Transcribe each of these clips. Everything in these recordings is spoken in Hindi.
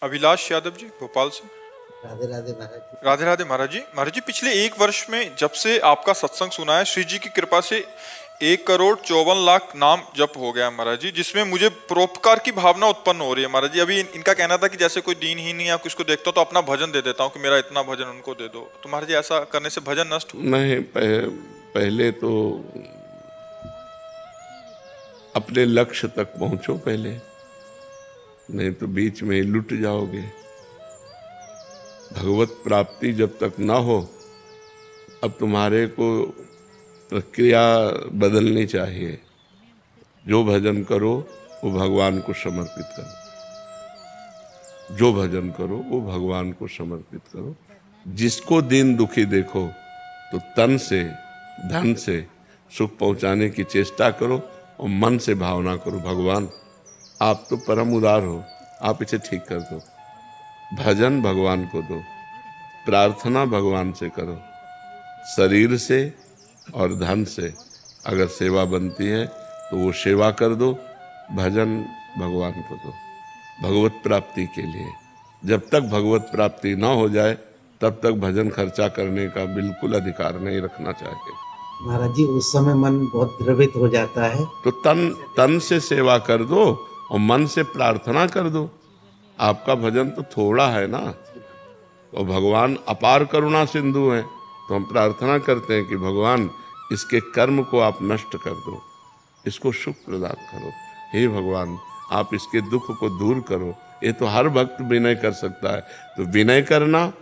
अभिलाष यादव जी भोपाल से। राधे राधे महाराज जी। राधे राधे महाराज जी। महाराज जी, पिछले एक वर्ष में जब से आपका सत्संग सुना है, श्री जी की कृपा से 1,54,00,000 नाम जप हो गया महाराज जी, जिसमें मुझे परोपकार की भावना उत्पन्न हो रही है महाराज जी। अभी इनका कहना था कि जैसे कोई दीनहीन या किसको देखता हूं तो अपना भजन दे देता हूं कि मेरा इतना भजन उनको दे दो। तो महाराज जी, ऐसा करने से भजन नष्ट हो? नहीं, पहले तो अपने लक्ष्य तक पहुंचो पहले, नहीं तो बीच में ही लुट जाओगे। भगवत प्राप्ति जब तक ना हो, अब तुम्हारे को प्रक्रिया बदलनी चाहिए। जो भजन करो वो भगवान को समर्पित करो। जो भजन करो वो भगवान को समर्पित करो। जिसको दीन दुखी देखो तो तन से धन से सुख पहुंचाने की चेष्टा करो और मन से भावना करो, भगवान आप तो परम उदार हो, आप इसे ठीक कर दो। भजन भगवान को दो, प्रार्थना भगवान से करो। शरीर से और धन से अगर सेवा बनती है तो वो सेवा कर दो। भजन भगवान को दो भगवत प्राप्ति के लिए। जब तक भगवत प्राप्ति ना हो जाए तब तक भजन खर्चा करने का बिल्कुल अधिकार नहीं रखना चाहिए। महाराज जी, उस समय मन बहुत द्रवित हो जाता है, तो तन से सेवा कर दो और मन से प्रार्थना कर दो। आपका भजन तो थोड़ा है ना, और भगवान अपार करुणा सिंधु हैं, तो हम प्रार्थना करते हैं कि भगवान इसके कर्म को आप नष्ट कर दो, इसको सुख प्रदान करो। हे भगवान, आप इसके दुख को दूर करो। ये तो हर भक्त विनय कर सकता है। तो विनय करना,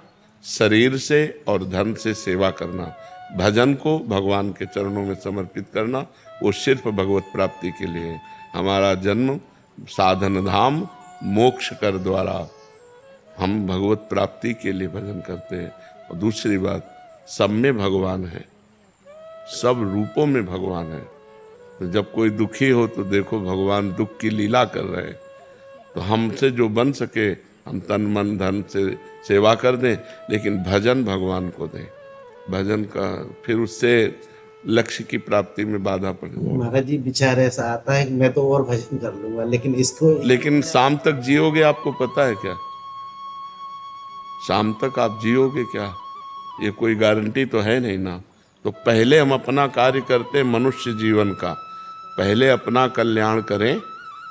शरीर से और धन से सेवा करना, भजन को भगवान के चरणों में समर्पित करना, वो सिर्फ भगवत प्राप्ति के लिए है। हमारा जन्म साधन धाम मोक्ष कर द्वारा, हम भगवत प्राप्ति के लिए भजन करते हैं। और दूसरी बात, सब में भगवान है, सब रूपों में भगवान है। तो जब कोई दुखी हो तो देखो भगवान दुख की लीला कर रहे हैं। तो हमसे जो बन सके हम तन मन धन से सेवा कर दें, लेकिन भजन भगवान को दें। भजन का फिर उससे लक्ष्य की प्राप्ति में बाधा पड़ेगी। महाराज जी, विचार ऐसा आता है कि मैं तो और भजन कर लूंगा, लेकिन इसको लेकिन शाम तक जियोगे आपको पता है क्या? शाम तक आप जियोगे क्या? ये कोई गारंटी तो है नहीं ना। तो पहले हम अपना कार्य करते हैं मनुष्य जीवन का, पहले अपना कल्याण करें,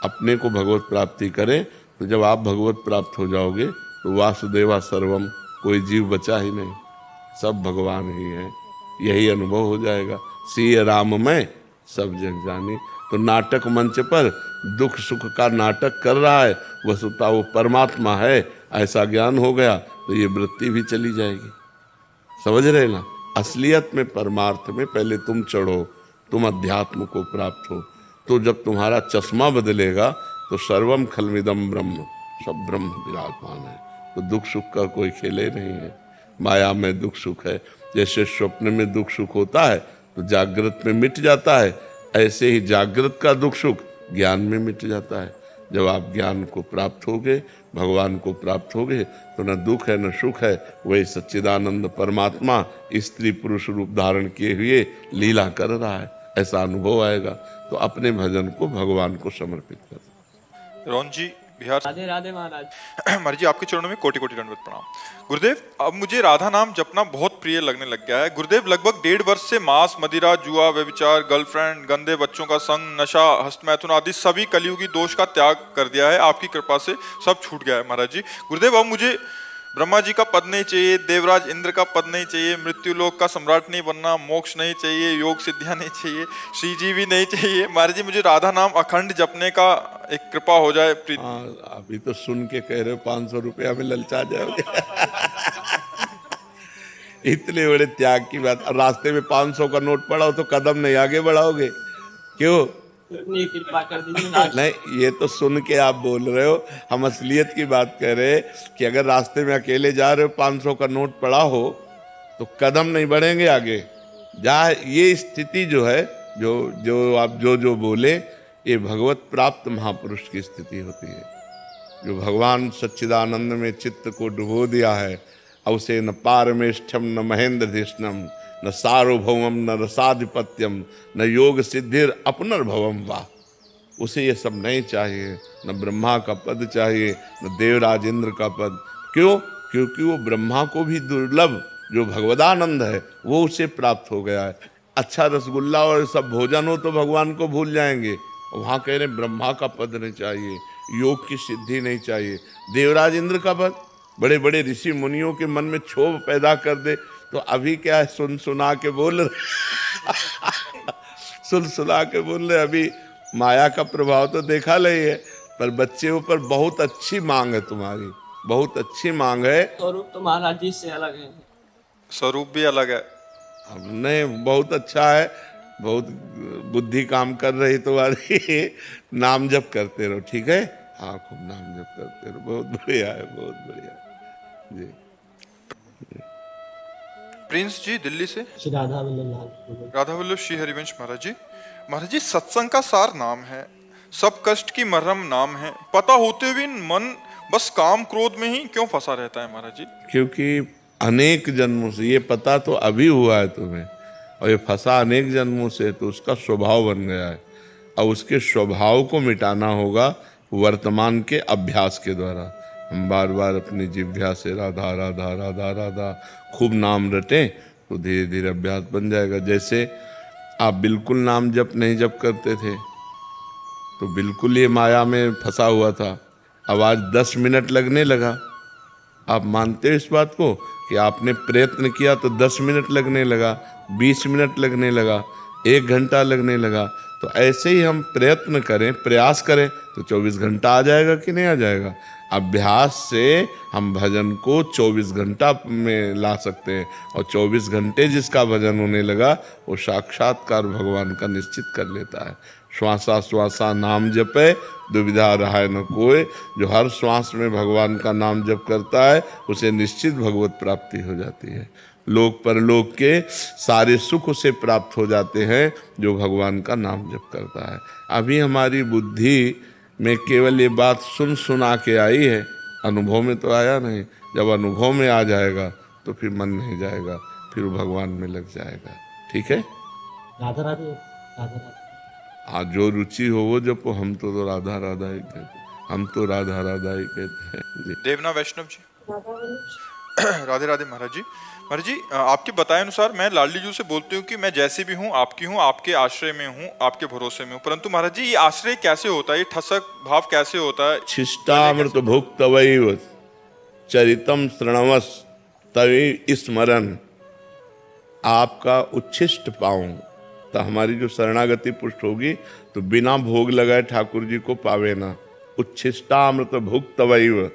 अपने को भगवत प्राप्ति करें। तो जब आप भगवत प्राप्त हो जाओगे तो वासुदेवा सर्वम, कोई जीव बचा ही नहीं, सब भगवान ही है। यही अनुभव हो जाएगा। सिय राम में सब जग जानी। तो नाटक मंच पर दुख सुख का नाटक कर रहा है, वस्तुतः वो परमात्मा है, ऐसा ज्ञान हो गया तो ये वृत्ति भी चली जाएगी। समझ रहे ना? असलियत में परमार्थ में पहले तुम चढ़ो, तुम अध्यात्म को प्राप्त हो। तो जब तुम्हारा चश्मा बदलेगा तो सर्वम खलमिदम ब्रह्म, सब ब्रह्म विराजमान है। तो दुख सुख का कोई खेले नहीं है। माया में दुख सुख है। जैसे स्वप्न में दुख सुख होता है तो जागृत में मिट जाता है, ऐसे ही जागृत का दुख सुख ज्ञान में मिट जाता है। जब आप ज्ञान को प्राप्त होगे, भगवान को प्राप्त होगे, तो न दुख है न सुख है। वही सच्चिदानंद परमात्मा स्त्री पुरुष रूप धारण किए हुए लीला कर रहा है, ऐसा अनुभव आएगा। तो अपने भजन को भगवान को समर्पित कर। रोहन जी बिहार। राधे राधे महाराज। महाराज जी, आपके चरणों में कोटि कोटि दंडवत प्रणाम। गुरुदेव, अब मुझे राधा नाम जपना बहुत प्रिय लगने लग गया है। गुरुदेव, लगभग 1.5 वर्ष से मांस मदिरा जुआ व्यभिचार गर्लफ्रेंड गंदे बच्चों का संग नशा हस्तमैथुन आदि सभी कलियुगी दोष का त्याग कर दिया है। आपकी कृपा से सब छूट गया है महाराज जी। गुरुदेव, अब मुझे ब्रह्मा जी का पद नहीं चाहिए, देवराज इंद्र का पद नहीं चाहिए, मृत्यु लोक का सम्राट नहीं बनना, मोक्ष नहीं चाहिए, योग सिद्धियां नहीं चाहिए, श्री जी भी नहीं चाहिए। महाराज जी, मुझे राधा नाम अखंड जपने का एक कृपा हो जाए। अभी तो सुन के कह रहे हो 500 रुपया में ललचा जाओगे। इतने बड़े त्याग की बात। रास्ते में 500 का नोट पड़ा हो तो कदम नहीं आगे बढ़ाओगे क्यों? इतनी कृपा कर दीजिए। नहीं, ये तो सुन के आप बोल रहे हो, हम असलियत की बात कह रहे कि अगर रास्ते में अकेले जा रहे हो 500 का नोट पड़ा हो तो कदम नहीं बढ़ेंगे आगे। ये स्थिति जो है, जो आप जो बोले, ये भगवत प्राप्त महापुरुष की स्थिति होती है। जो भगवान सच्चिदानंद में चित्त को डुबो दिया है, और उसे न पारमेष्ठम न महेंद्र धिष्णम न सार्वभौमम न रसाधिपत्यम न योग सिद्धिर अपनर्भवम वाह। उसे ये सब नहीं चाहिए, न ब्रह्मा का पद चाहिए, न देवराज इंद्र का पद। क्यों? क्योंकि वो ब्रह्मा को भी दुर्लभ जो भगवदानंद है वो उसे प्राप्त हो गया है। अच्छा रसगुल्ला और सब भोजन हो तो भगवान को भूल जाएंगे। वहाँ कह रहे ब्रह्मा का पद नहीं चाहिए, योग की सिद्धि नहीं चाहिए, देवराज इंद्र का पद। बड़े बड़े ऋषि मुनियों के मन में क्षोभ पैदा कर दे तो अभी क्या है, सुन सुना के बोल रहे सुन सुना के बोल रहे। अभी माया का प्रभाव तो देखा नहीं है, पर बच्चे ऊपर बहुत अच्छी मांग है तुम्हारी, बहुत अच्छी मांग है। स्वरूप तो महाराज जी से अलग है। स्वरूप भी अलग है। नहीं, बहुत अच्छा है, बहुत बुद्धि काम कर रही तुम्हारी। नाम जप करते रहो, ठीक है? हाँ, खूब नाम जप करते रहो, बहुत बढ़िया है, बहुत बढ़िया जी। प्रिंस जी दिल्ली से। श्री राधा वल्लभ राधा वल्लभ श्री हरिवंश महाराज जी। महाराज जी, सत्संग का सार नाम है, सब कष्ट की मरहम नाम है, पता होते हुए मन बस काम क्रोध में ही क्यों फंसा रहता है महाराज जी? क्योंकि अनेक जन्मों से, ये पता तो अभी हुआ है तुम्हें, और ये फंसा अनेक जन्मों से, तो उसका स्वभाव बन गया है। अब उसके स्वभाव को मिटाना होगा वर्तमान के अभ्यास के द्वारा। हम बार बार अपनी जिह्वा से राधा राधा राधा राधा खूब नाम रटें तो धीरे धीरे अभ्यास बन जाएगा। जैसे आप बिल्कुल नाम जप नहीं जप करते थे तो बिल्कुल ये माया में फंसा हुआ था, अब आज 10 मिनट लगने लगा। आप मानते हो इस बात को कि आपने प्रयत्न किया तो 10 मिनट लगने लगा, 20 मिनट लगने लगा, 1 घंटा लगने लगा। तो ऐसे ही हम प्रयत्न करें, प्रयास करें तो 24 घंटा आ जाएगा कि नहीं आ जाएगा? अभ्यास से हम भजन को 24 घंटा में ला सकते हैं, और 24 घंटे जिसका भजन होने लगा वो साक्षात्कार भगवान का निश्चित कर लेता है। श्वासा श्वासा नाम जपे दुविधा रहाय न कोय। जो हर श्वास में भगवान का नाम जप करता है उसे निश्चित भगवत प्राप्ति हो जाती है। लोक परलोक के सारे सुख उसे प्राप्त हो जाते हैं जो भगवान का नाम जप करता है। अभी हमारी बुद्धि में केवल ये बात सुन सुना के आई है, अनुभव में तो आया नहीं। जब अनुभव में आ जाएगा तो फिर मन नहीं जाएगा, फिर वो भगवान में लग जाएगा। ठीक है? राधा राधे राधा राधे। आज जो रुचि हो वो जपो, हम तो राधा राधा ही कहते हैं, हम तो राधा राधा ही कहते हैं जी। देवना वैष्णव जी। राधे राधे महाराज जी। महाराज जी, आपके बताए अनुसार मैं लाडली जी से बोलती हूँ कि मैं जैसे भी हूँ, आपके आश्रय में हूँ, आपके भरोसे में हूँ। परंतु महाराज जी, ये आश्रय कैसे होता है, ये ठसक भाव कैसे होता है? शिष्टामृत भुक्तवैव चरितम श्रणवस तवे स्मरण। आपका उच्छिष्ट पाऊं तो हमारी जो शरणागति पुष्ट होगी तो बिना भोग लगाए ठाकुर जी को पावे ना। उच्छिष्टामृत भुक्तवैव